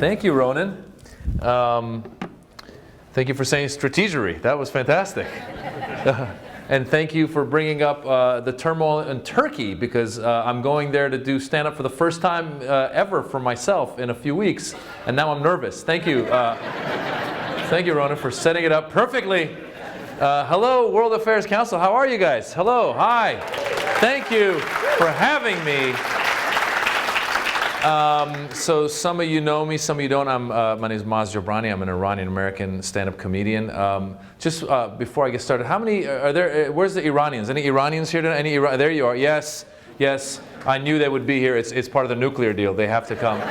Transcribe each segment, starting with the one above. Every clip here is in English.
Thank you, Ronan. Thank you for saying strategery. That was fantastic. And thank you for bringing up the turmoil in Turkey, because I'm going there to do stand-up for the first time ever for myself in a few weeks, and now I'm nervous. Thank you. Thank you, Ronan, for setting it up perfectly. Hello, World Affairs Council. How are you guys? Hello. Hi. Thank you for having me. So some of you know me, some of you don't. My name is Jobrani. I'm an Iranian-American stand-up comedian. Just before I get started, how many are there? Where's the Iranians? Any Iranians here today? There you are. Yes, yes. I knew they would be here. It's part of the nuclear deal. They have to come.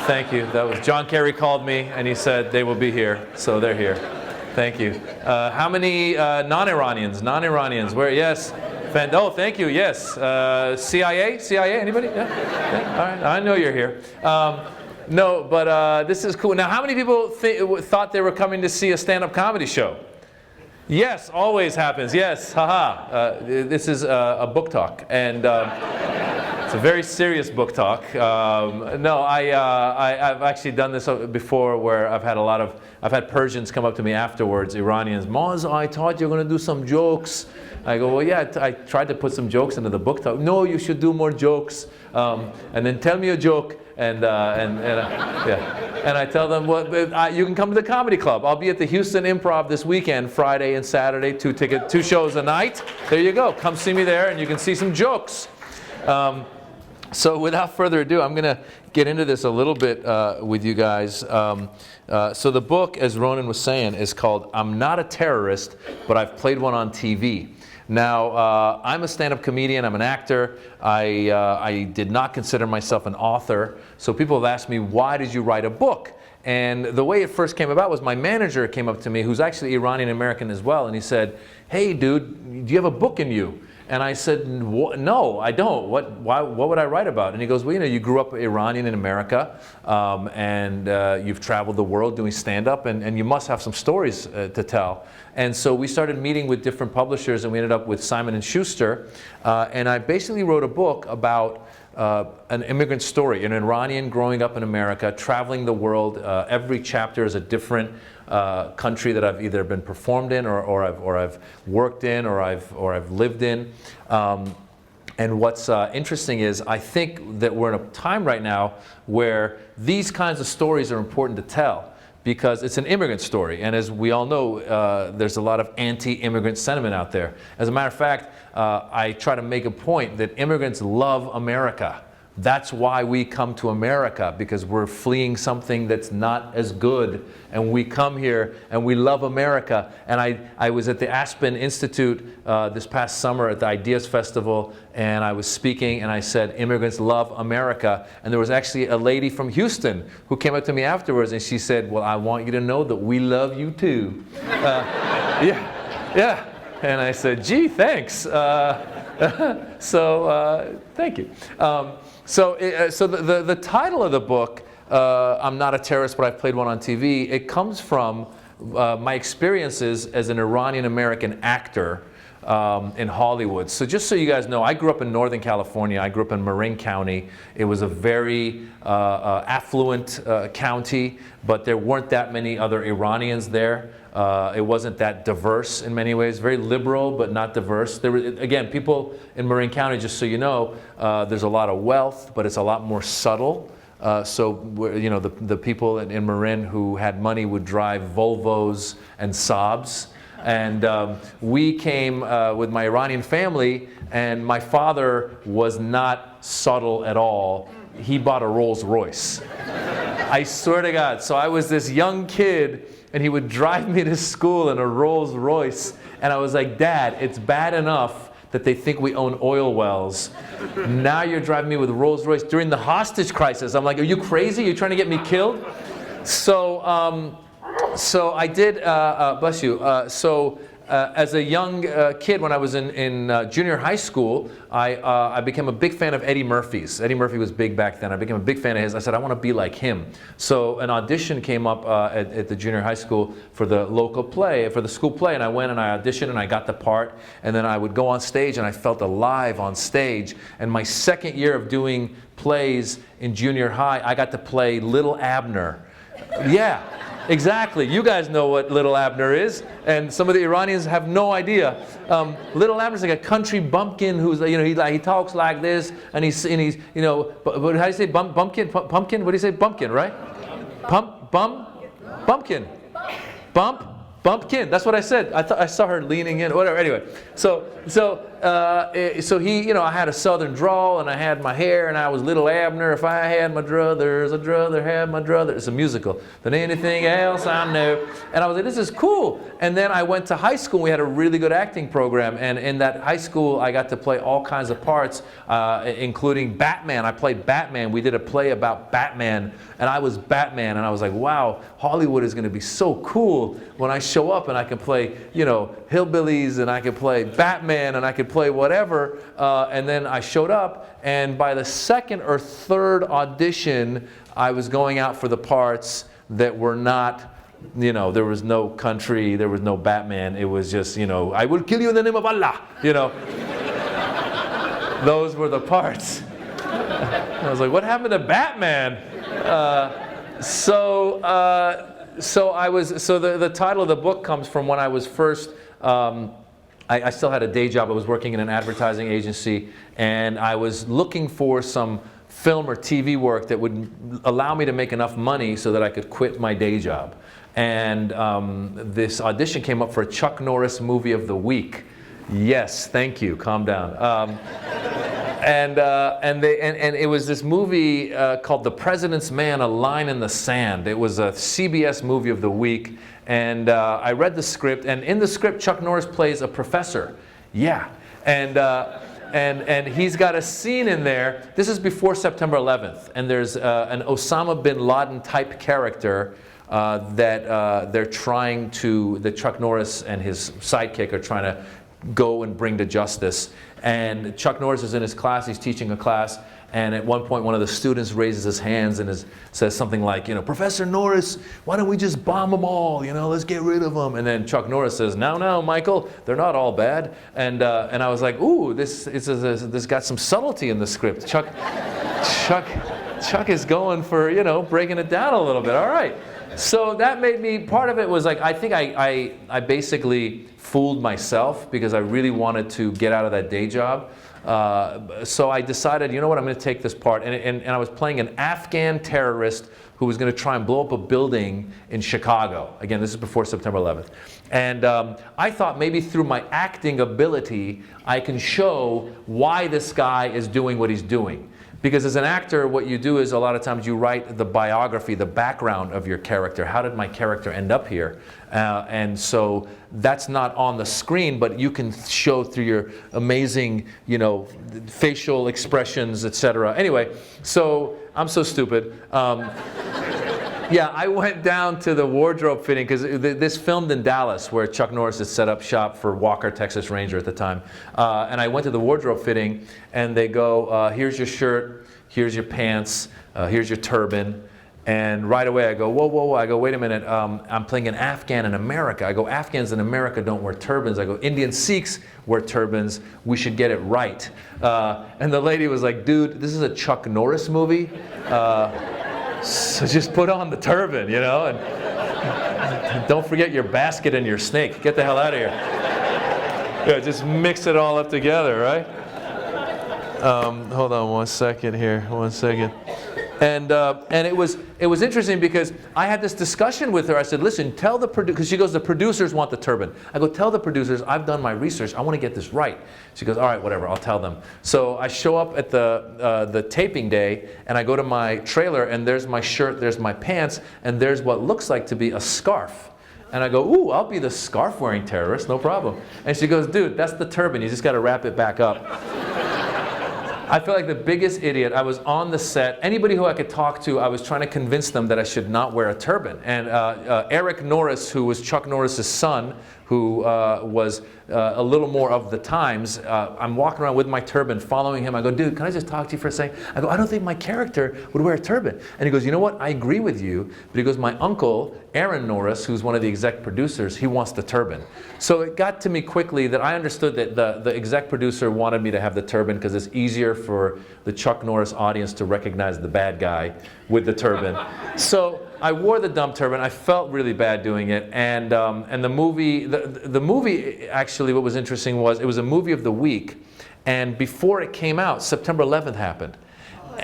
Thank you. That was John Kerry called me and he said they will be here, so they're here. Thank you. How many non-Iranians? Non-Iranians? Where? Yes. Oh, thank you. Yes. CIA? CIA? Anybody? Yeah? Yeah? All right. I know you're here. No, but this is cool. Now, how many people thought they were coming to see a stand-up comedy show? Yes, always happens. Yes. Haha. This is a book talk, and it's a very serious book talk. No, I've actually done this before, where I've had Persians come up to me afterwards, Iranians. Maz, I thought you were going to do some jokes. I go, well, yeah, I tried to put some jokes into the book talk. No, you should do more jokes. And then tell me a joke, and I tell them, well, you can come to the comedy club. I'll be at the Houston Improv this weekend, Friday and Saturday, 2 shows a night. There you go. Come see me there, and you can see some jokes. So without further ado, I'm going to get into this a little bit with you guys. So the book, as Ronan was saying, is called I'm Not a Terrorist, but I've Played One on TV. Now, I'm a stand-up comedian, I'm an actor. I did not consider myself an author. So people have asked me, why did you write a book? And the way it first came about was my manager came up to me, who's actually Iranian-American as well, and he said, hey dude, do you have a book in you? And I said, no, I don't. What would I write about? And he goes, well, you know, you grew up Iranian in America, and you've traveled the world doing stand-up, and you must have some stories to tell. And so we started meeting with different publishers, and we ended up with Simon & Schuster. And I basically wrote a book about an immigrant story, an Iranian growing up in America, traveling the world. Every chapter is a different country that I've either been performed in, or I've worked in, or I've lived in. And what's interesting is I think that we're in a time right now where these kinds of stories are important to tell, because it's an immigrant story, and as we all know, there's a lot of anti-immigrant sentiment out there. As a matter of fact, I try to make a point that immigrants love America. That's why we come to America, because we're fleeing something that's not as good, and we come here and we love America. And I was at the Aspen Institute this past summer at the Ideas Festival, and I was speaking, and I said, immigrants love America. And there was actually a lady from Houston who came up to me afterwards, and she said, well, I want you to know that we love you too. Yeah. And I said, gee, thanks. So thank you. So the title of the book, I'm Not a Terrorist, but I've Played One on TV, it comes from my experiences as an Iranian-American actor in Hollywood. So just so you guys know, I grew up in Northern California. I grew up in Marin County. It was a very affluent county, but there weren't that many other Iranians there. It wasn't that diverse in many ways. Very liberal, but not diverse. There were, again, people in Marin County, just so you know, there's a lot of wealth, but it's a lot more subtle. So, you know, the people in Marin who had money would drive Volvos and Saabs. And we came with my Iranian family, and my father was not subtle at all. He bought a Rolls Royce. I swear to God. So I was this young kid, and he would drive me to school in a Rolls Royce. And I was like, Dad, it's bad enough that they think we own oil wells. Now you're driving me with a Rolls Royce during the hostage crisis. I'm like, are you crazy? You're trying to get me killed? So I did, bless you. as a young kid, when I was in junior high school, I became a big fan of Eddie Murphy's. Eddie Murphy was big back then. I became a big fan of his. I said, I want to be like him. So an audition came up at the junior high school for the local play, for the school play, and I went and I auditioned and I got the part. And then I would go on stage and I felt alive on stage. And my second year of doing plays in junior high, I got to play Little Abner. Yeah. Exactly. You guys know what Little Abner is, and some of the Iranians have no idea. Little Abner's like a country bumpkin who's, he talks like this, and he's but how do you say bumpkin? Pumpkin? What do you say? Bumpkin, right? Bumpkin. Bumpkin. That's what I said. I saw her leaning in. Whatever. Anyway, so he, I had a southern drawl, and I had my hair, and I was Little Abner. If I had my druthers, a druther had my druther. It's a musical. Than anything else I know. And I was like, this is cool. And then I went to high school. We had a really good acting program, and in that high school, I got to play all kinds of parts, including Batman. I played Batman. We did a play about Batman, and I was Batman, and I was like, wow, Hollywood is going to be so cool when I show up and I can play, hillbillies, and I can play Batman, and I could play whatever. And then I showed up, and by the second or third audition, I was going out for the parts that were not, there was no country, there was no Batman. It was just, I will kill you in the name of Allah. Those were the parts. I was like, what happened to Batman? So the title of the book comes from when I was first, I still had a day job. I was working in an advertising agency, and I was looking for some film or TV work that would allow me to make enough money so that I could quit my day job. And this audition came up for a Chuck Norris movie of the week. Yes, thank you. Calm down. And it was this movie called The President's Man, A Line in the Sand. It was a CBS movie of the week. And I read the script, and in the script, Chuck Norris plays a professor. Yeah. And he's got a scene in there. This is before September 11th. And there's an Osama bin Laden type character that Chuck Norris and his sidekick are trying to go and bring to justice. And Chuck Norris is in his class. He's teaching a class. And at one point, one of the students raises his hands and says something like, Professor Norris, why don't we just bomb them all? Let's get rid of them. And then Chuck Norris says, no, Michael, they're not all bad. And I was like, ooh, this got some subtlety in the script. Chuck is going for, breaking it down a little bit. All right. So that made me, part of it was like, I think I basically fooled myself because I really wanted to get out of that day job. So I decided, you know what, I'm going to take this part. And I was playing an Afghan terrorist who was going to try and blow up a building in Chicago. Again, this is before September 11th. And I thought maybe through my acting ability, I can show why this guy is doing what he's doing. Because as an actor, what you do is a lot of times you write the biography, the background of your character. How did my character end up here? And so that's not on the screen, but you can show through your amazing, facial expressions, etc. Anyway, so I'm so stupid. Yeah, I went down to the wardrobe fitting because this filmed in Dallas where Chuck Norris had set up shop for Walker, Texas Ranger at the time. And I went to the wardrobe fitting and they go, here's your shirt, here's your pants, here's your turban. And right away I go, whoa, whoa, whoa. I go, wait a minute, I'm playing an Afghan in America. I go, Afghans in America don't wear turbans. I go, Indian Sikhs wear turbans. We should get it right. And the lady was like, dude, this is a Chuck Norris movie. So just put on the turban, and don't forget your basket and your snake. Get the hell out of here. Yeah, just mix it all up together, right? Hold on one second here. One second. And it was interesting because I had this discussion with her. I said, listen, tell the producer, because she goes, the producers want the turban. I go, tell the producers, I've done my research. I want to get this right. She goes, all right, whatever, I'll tell them. So I show up at the taping day, and I go to my trailer, and there's my shirt, there's my pants, and there's what looks like to be a scarf. And I go, ooh, I'll be the scarf-wearing terrorist, no problem. And she goes, dude, that's the turban. You just got to wrap it back up. I feel like the biggest idiot. I was on the set. Anybody who I could talk to, I was trying to convince them that I should not wear a turban. And Eric Norris, who was Chuck Norris's son, who was a little more of the times. I'm walking around with my turban, following him. I go, dude, can I just talk to you for a second? I go, I don't think my character would wear a turban. And he goes, you know what? I agree with you. But he goes, my uncle, Aaron Norris, who's one of the exec producers, he wants the turban. So it got to me quickly that I understood that the exec producer wanted me to have the turban because it's easier for the Chuck Norris audience to recognize the bad guy with the turban. So I wore the dumb turban. I felt really bad doing it, and the movie actually, what was interesting was it was a movie of the week, and before it came out, September 11th happened.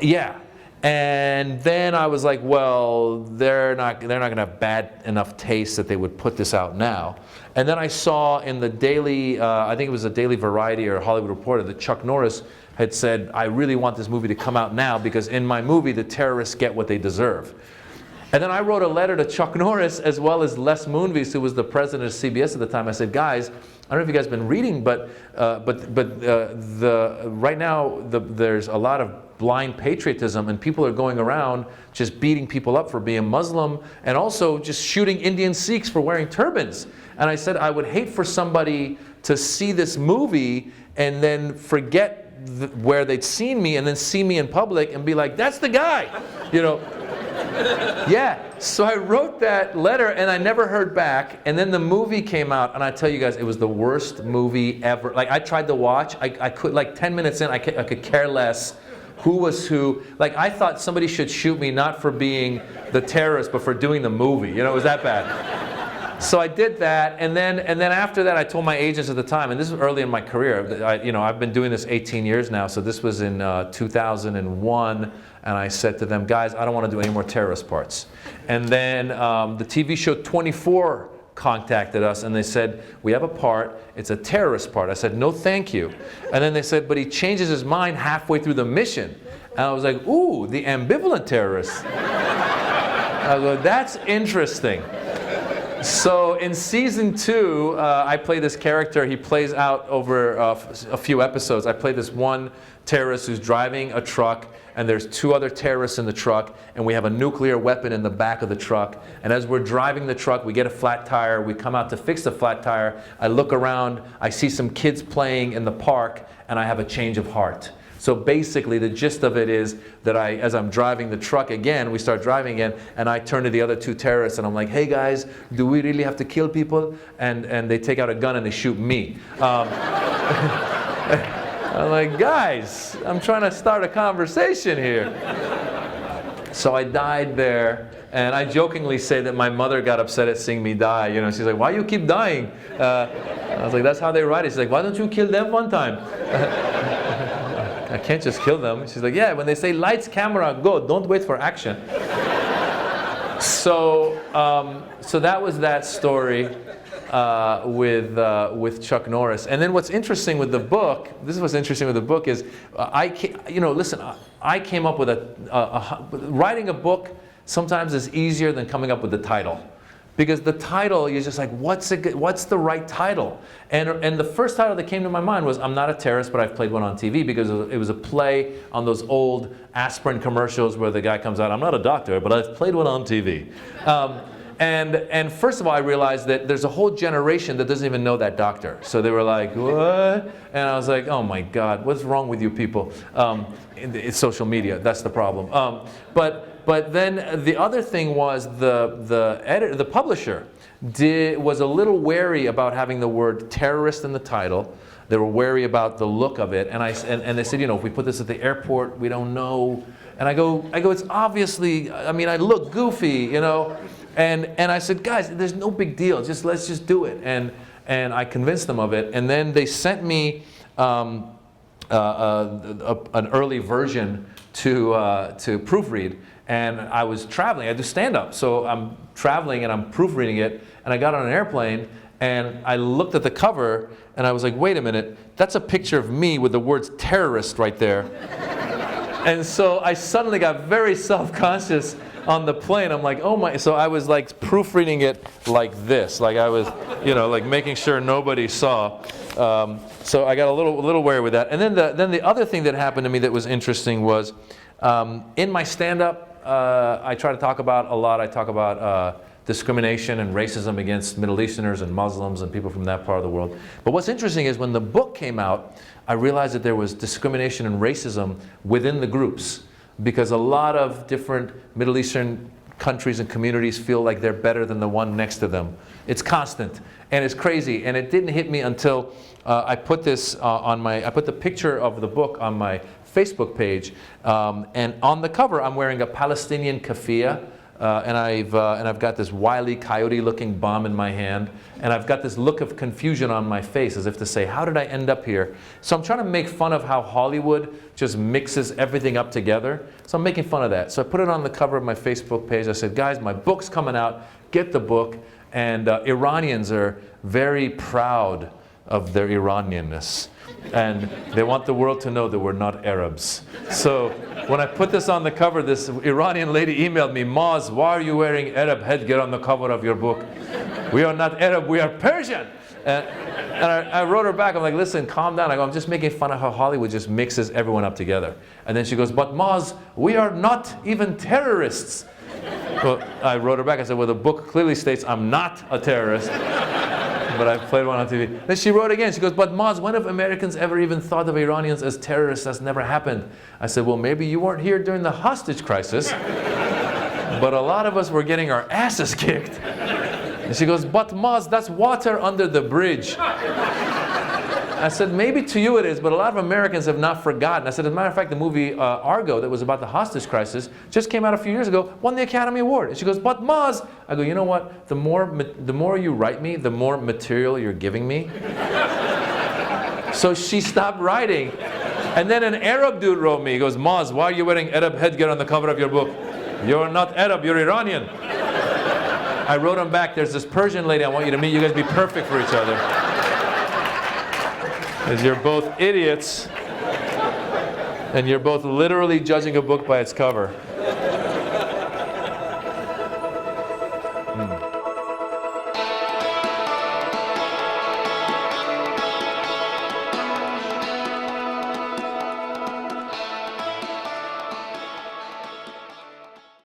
Yeah, and then I was like, well, they're not going to have bad enough taste that they would put this out now. And then I saw in the Daily, I think it was a Daily Variety or Hollywood Reporter, that Chuck Norris had said, I really want this movie to come out now because in my movie the terrorists get what they deserve. And then I wrote a letter to Chuck Norris as well as Les Moonves, who was the president of CBS at the time. I said, guys, I don't know if you guys have been reading, but right now there's a lot of blind patriotism, and people are going around just beating people up for being Muslim, and also just shooting Indian Sikhs for wearing turbans. And I said, I would hate for somebody to see this movie and then forget where they'd seen me, and then see me in public and be like, that's the guy, you know. Yeah, so I wrote that letter and I never heard back, and then the movie came out, and I tell you guys, it was the worst movie ever. Like, I tried to watch, I could, like 10 minutes in, I could care less who was who. Like, I thought somebody should shoot me not for being the terrorist, but for doing the movie. You know, it was that bad. So I did that, and then after that, I told my agents at the time, and this was early in my career. I've been doing this 18 years now, so this was in 2001, and I said to them, guys, I don't want to do any more terrorist parts. And then the TV show 24 contacted us, and they said, we have a part, it's a terrorist part. I said, no thank you. And then they said, but he changes his mind halfway through the mission. And I was like, ooh, the ambivalent terrorist. I go, that's interesting. So in season 2, I play this character. He plays out over a few episodes. I play this one terrorist who's driving a truck, and there's 2 other terrorists in the truck, and we have a nuclear weapon in the back of the truck. And as we're driving the truck, we get a flat tire. We come out to fix the flat tire. I look around. I see some kids playing in the park, and I have a change of heart. So basically, the gist of it is that as I'm driving the truck again, we start driving again, and I turn to the other 2 terrorists, and I'm like, hey guys, do we really have to kill people? And they take out a gun and they shoot me. I'm like, guys, I'm trying to start a conversation here. So I died there, and I jokingly say that my mother got upset at seeing me die. You know, she's like, why you keep dying? I was like, that's how they write it. She's like, why don't you kill them one time? I can't just kill them. She's like, yeah, when they say lights, camera, go. Don't wait for action. So that was that story with Chuck Norris. And then what's interesting with the book, this is what's interesting with the book is, I came up with writing a book sometimes is easier than coming up with the title. Because the title, you're just like, what's the right title? And the first title that came to my mind was, I'm not a terrorist, but I've played one on TV, because it was a play on those old aspirin commercials where the guy comes out, I'm not a doctor, but I've played one on TV. And first of all, I realized that there's a whole generation that doesn't even know that doctor. So they were like, what? And I was like, oh my God, what's wrong with you people? It's social media, that's the problem. But then the other thing was the publisher was a little wary about having the word terrorist in the title. They were wary about the look of it, and they said, you know, if we put this at the airport, we don't know. And I go, it's obviously, I mean, I look goofy, you know. And I said, guys, there's no big deal. Let's just do it. And I convinced them of it. And then they sent me an early version to proofread. And I was traveling. I do stand-up. So I'm traveling and I'm proofreading it. And I got on an airplane and I looked at the cover and I was like, wait a minute, that's a picture of me with the words terrorist right there. And so I suddenly got very self-conscious on the plane. I'm like, oh my, so I was like proofreading it like this. Like I was, you know, like making sure nobody saw. So I got a little wary with that. And then the other thing that happened to me that was interesting was, in my stand-up, I try to talk about a lot. I talk about discrimination and racism against Middle Easterners and Muslims and people from that part of the world. But what's interesting is when the book came out, I realized that there was discrimination and racism within the groups, because a lot of different Middle Eastern countries and communities feel like they're better than the one next to them. It's constant and it's crazy, and it didn't hit me until I put this I put the picture of the book on my Facebook page, and on the cover I'm wearing a Palestinian keffiyeh, and I've got this Wile E. Coyote looking bomb in my hand, and I've got this look of confusion on my face as if to say, how did I end up here? So I'm trying to make fun of how Hollywood just mixes everything up together. So I'm making fun of that. So I put it on the cover of my Facebook page. I said, guys, my book's coming out, get the book. And Iranians are very proud of their Iranianness, and they want the world to know that we're not Arabs. So when I put this on the cover, this Iranian lady emailed me, Moz, why are you wearing Arab headgear on the cover of your book? We are not Arab, we are Persian. And I wrote her back, I'm like, listen, calm down. I go, I'm just making fun of how Hollywood just mixes everyone up together. And then she goes, but Moz, we are not even terrorists. Well, I wrote her back, I said, well, the book clearly states I'm not a terrorist, but I played one on TV. Then she wrote again, she goes, but Moz, when have Americans ever even thought of Iranians as terrorists? That's never happened. I said, well, maybe you weren't here during the hostage crisis, but a lot of us were getting our asses kicked. And she goes, but Moz, that's water under the bridge. I said, maybe to you it is, but a lot of Americans have not forgotten. I said, as a matter of fact, the movie Argo, that was about the hostage crisis, just came out a few years ago, won the Academy Award. And she goes, but Moz, I go, you know what? The more you write me, the more material you're giving me. So she stopped writing. And then an Arab dude wrote me. He goes, Moz, why are you wearing Arab headgear on the cover of your book? You're not Arab, you're Iranian. I wrote him back, there's this Persian lady I want you to meet. You guys be perfect for each other. Because you're both idiots, and you're both literally judging a book by its cover.